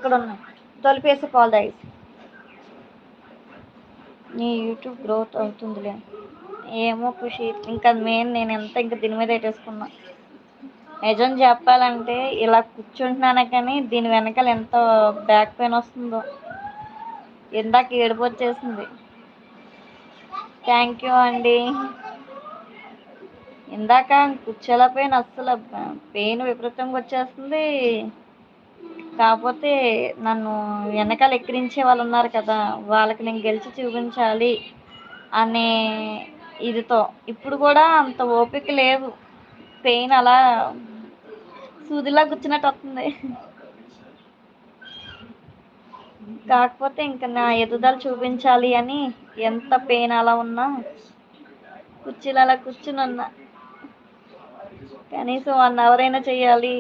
ఇక్కడ ఉన్నాయి, తొలిపేసి పాలు తాగేసి. నీ యూట్యూబ్ గ్రోత్ అవుతుందిలే. ఏమో ఖుషి, ఇంకా మెయిన్ నేను ఎంత ఇంకా దీని మీద పెట్టేసుకున్నా. నిజం చెప్పాలంటే ఇలా కూర్చుంటున్నాను కానీ దీని వెనకాల ఎంత బ్యాక్ పెయిన్ వస్తుందో. ఇందాక ఏడుపు వచ్చేసింది. థ్యాంక్ యూ అండి. ఇందాక కూర్చోలేకపోయిన అస్సలు పెయిన్ విపరీతంగా వచ్చేస్తుంది. కాకపోతే నన్ను వెనకాల ఎక్కిరించే వాళ్ళు ఉన్నారు కదా, వాళ్ళకి నేను గెలిచి చూపించాలి అనే ఇదితో. ఇప్పుడు కూడా అంత ఓపిక లేదు, పెయిన్ అలా సూదిలా కూర్చున్నట్టు వస్తుంది. కాకపోతే ఇంకా నా ఎదుగుదల చూపించాలి అని ఎంత పెయిన్ అలా ఉన్నా కుర్చీలో అలా కూర్చుని ఉన్నా. కనీసం 1 అవర్ అయినా చెయ్యాలి.